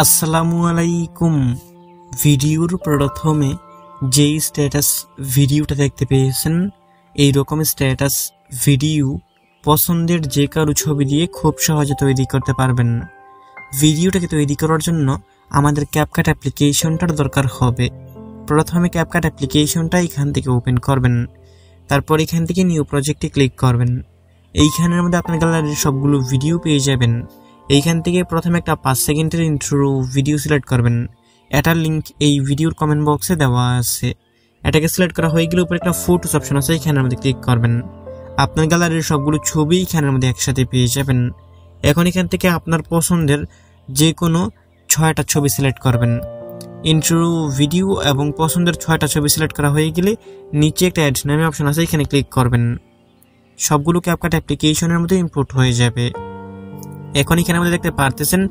আসসালামু আলাইকুম। ভিডিওর প্রথমে যেই স্ট্যাটাস ভিডিওটা দেখতে পেয়েছেন, এই রকম স্ট্যাটাস ভিডিও পছন্দের যে কারো ছবি দিয়ে খুব সহজে তৈরি করতে পারবেন। ভিডিওটাকে তৈরি করার জন্য আমাদের ক্যাপকাট অ্যাপ্লিকেশনটার দরকার হবে। প্রথমে ক্যাপকাট অ্যাপ্লিকেশনটা এখান থেকে ওপেন করবেন, তারপর এখান থেকে নিউ প্রজেক্টে ক্লিক করবেন। এইখানের মধ্যে আপনার গ্যালারির সবগুলো ভিডিও পেয়ে যাবেন। এইখান থেকে প্রথমে একটা 5 সেকেন্ডের ইন্ট্রো ভিডিও সিলেক্ট করবেন। এটার লিঙ্ক এই ভিডিওর কমেন্ট বক্সে দেওয়া আছে। এটাকে সিলেক্ট করা হয়ে গেলে উপরে একটা ফটোস অপশন আছে, এখানের মধ্যে ক্লিক করবেন। আপনার গ্যালারির সবগুলো ছবি এখানের মধ্যে একসাথে পেয়ে যাবেন। এখন এখান থেকে আপনার পছন্দের যে কোনো 6টা ছবি সিলেক্ট করবেন। ইন্ট্রো ভিডিও এবং পছন্দের 6টা ছবি সিলেক্ট করা হয়ে গেলে নিচে একটা অ্যাড নামে অপশন আছে, এখানে ক্লিক করবেন। সবগুলো ক্যাপকাট অ্যাপ্লিকেশনের মধ্যে ইম্পোর্ট হয়ে যাবে। এখন এখানে মধ্যে দেখতে পারতেছেন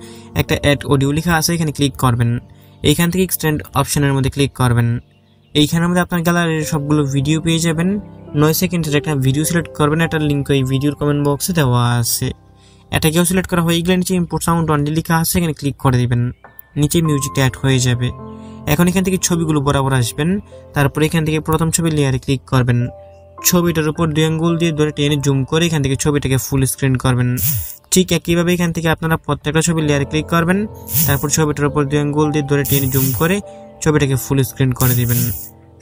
একটা অ্যাড অডিও লেখা আছে, এখানে ক্লিক করবেন। এইখান থেকে এক্সটেন্ড অপশনের মধ্যে ক্লিক করবেন। এইখানের মধ্যে আপনার গ্যালারির সবগুলো ভিডিও পেয়ে যাবেন। 9 সেকেন্ডের একটা ভিডিও সিলেক্ট করবেন, এটার লিঙ্ক এই ভিডিওর কমেন্ট বক্সে দেওয়া আছে। এটাকেও সিলেক্ট করা হয়ে গেলে নিচে ইম্পোর্ট সাউন্ড অনলি লেখা আছে, এখানে ক্লিক করে দিবেন। নিচে মিউজিকটা অ্যাড হয়ে যাবে। এখন এখান থেকে ছবিগুলো বরাবর আসবেন, তারপরে এখান থেকে প্রথম ছবি লেয়ারে ক্লিক করবেন। ছবিটার উপর 2 আঙ্গুল দিয়ে ধরে টেনে জুম করে এখান থেকে ছবিটাকে ফুল স্ক্রিন করবেন। ঠিক একইভাবে এখান থেকে আপনারা প্রত্যেকটা ছবি লেয়ারে ক্লিক করবেন, তারপর ছবিটার উপর 2 আঙ্গুল দিয়ে ধরে টেনে জুম করে ছবিটাকে ফুল স্ক্রিন করে দিবেন।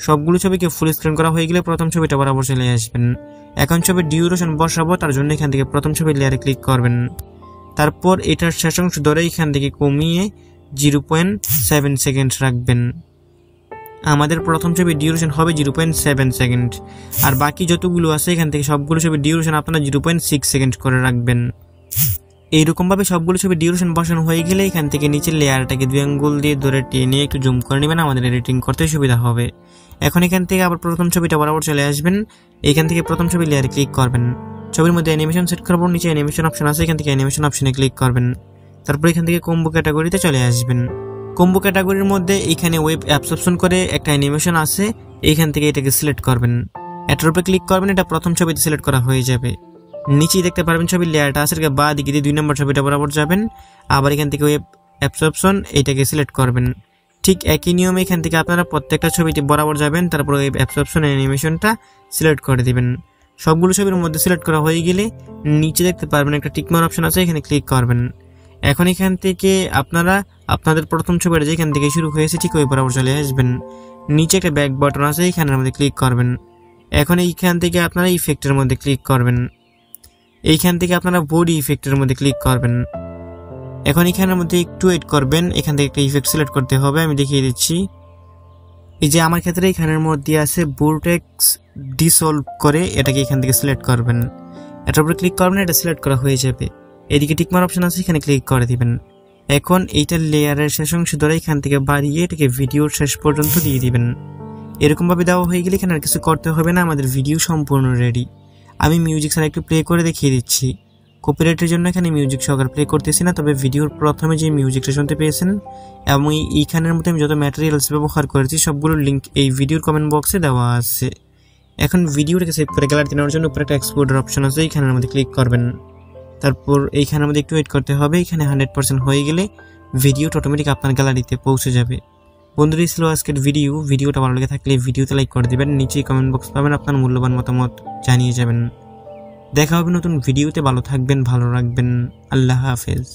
সবগুলো ছবিকে ফুল স্ক্রিন করা হয়ে গেলে প্রথম ছবিটা বরাবর চলে আসবেন। এখন ছবির ডিউরেশন বসাবো, তার জন্য এখান থেকে প্রথম ছবি লেয়ারে ক্লিক করবেন। তারপর এটার শেষ অংশ ধরে এখান থেকে কমিয়ে 0.7 সেকেন্ড রাখবেন। আমাদের প্রথম ছবির ডিউরেশন হবে 0.7 সেকেন্ড, আর বাকি যতগুলো আছে এখান থেকে সবগুলো ছবির ডিউরেশন আপনারা 0.6 সেকেন্ড করে রাখবেন। এইরকম ভাবে সবগুলো ছবি ডিউরেশন বসানো হয়ে গেলে এখান থেকে নিচের লেয়ারটাকে 2 আঙ্গুল দিয়ে ধরে টেনে একটু জুম করে নেবেন, আমাদের এডিটিং করতে সুবিধা হবে। এখন এখান থেকে আবার প্রথম ছবিটা বরাবর চলে আসবেন। এখান থেকে প্রথম ছবি লেয়ারে ক্লিক করবেন। ছবির মধ্যে অ্যানিমেশন সেট করবো, নিচে অ্যানিমেশন অপশন আছে, এখান থেকে অ্যানিমেশন অপশনে ক্লিক করবেন। তারপর এখান থেকে কম্বো ক্যাটাগরিতে চলে আসবেন। কম্বো ক্যাটাগরির মধ্যে এখানে ওয়েব অ্যাবসরপশন করে একটা অ্যানিমেশন আছে, এইখান থেকে এটাকে সিলেক্ট করবেন। এটার উপরে ক্লিক করবেন, এটা প্রথম ছবিতে সিলেক্ট করা হয়ে যাবে। নিচেই দেখতে পারবেন ছবির লেয়ারটা আছে, বা দিকে দিয়ে 2 নম্বর ছবিটা বরাবর যাবেন। আবার এখান থেকে ওয়েব অ্যাবসরপশন এইটাকে সিলেক্ট করবেন। ঠিক একই নিয়মে এখান থেকে আপনারা প্রত্যেকটা ছবিতে বরাবর যাবেন, তারপর ওয়েব অ্যাবসরপশন অ্যানিমেশনটা সিলেক্ট করে দিবেন। সবগুলো ছবির মধ্যে সিলেক্ট করা হয়ে গেলে নিচে দেখতে পারবেন একটা টিকমার্ক অপশন আছে, এখানে ক্লিক করবেন। এখন এখান থেকে আপনারা আপনাদের প্রথম ছবিটা যেখান থেকে শুরু হয়েছে ঠিক ওই বরাবর চলে আসবেন। নিচে একটা ব্যাক বাটন আছে, এইখানের মধ্যে ক্লিক করবেন। এখন এইখান থেকে আপনারা ইফেক্টের মধ্যে ক্লিক করবেন। এইখান থেকে আপনারা বডি ইফেক্টের মধ্যে ক্লিক করবেন। এখন এখানের মধ্যে একটু ওয়েট করবেন, এখান থেকে একটা ইফেক্ট সিলেক্ট করতে হবে, আমি দেখিয়ে দিচ্ছি। এই যে আমার ক্ষেত্রে এখানের মধ্যে আছে বোরটেক্স ডিসলভ করে, এটাকে এখান থেকে সিলেক্ট করবেন। এটার উপরে ক্লিক করবেন, এটা সিলেক্ট করা হয়ে যাবে। এদিকে টিকমার্ক অপশন আছে, এখানে ক্লিক করে দিবেন। এখন এইটার লেয়ারের শেষ অংশ ধরে এখান থেকে বাড়িয়ে এটাকে ভিডিওর শেষ পর্যন্ত দিয়ে দিবেন। এরকম ভাবে দেওয়া হয়ে গেলে এখানে আর কিছু করতে হবে না, আমাদের ভিডিও সম্পূর্ণ রেডি। আমি মিউজিক ছাড়া একটু প্লে করে দেখিয়ে দিচ্ছি। কপিরাইটের জন্য এখানে মিউজিক সহকারে প্লে করতেছি না, তবে ভিডিওর প্রথমে যে মিউজিকটা শুনতে পেয়েছেন এবং এইখানের মধ্যে আমি যত ম্যাটেরিয়ালস ব্যবহার করেছি সবগুলোর লিঙ্ক এই ভিডিওর কমেন্ট বক্সে দেওয়া আছে। এখন ভিডিওটাকে সেভ করে গ্যালারিতে নেওয়ার জন্য উপরে একটা এক্সপোর্টার অপশন আছে, এইখানের মধ্যে ক্লিক করবেন। তারপর এইখানের মধ্যে একটু ওয়েট করতে হবে, এখানে 100% হয়ে গেলে ভিডিওটা অটোমেটিক আপনার গ্যালারিতে পৌঁছে যাবে। বন্ধুরা, ছিল আজকের ভিডিওটা ভালো লেগে থাকলে ভিডিওতে লাইক করে দিবেন, নিচেই কমেন্ট বক্স পাবেন, আপনার মূল্যবান মতামত জানিয়ে যাবেন। দেখা হবে নতুন ভিডিওতে, ভালো থাকবেন, ভালো রাখবেন, আল্লাহ হাফেজ।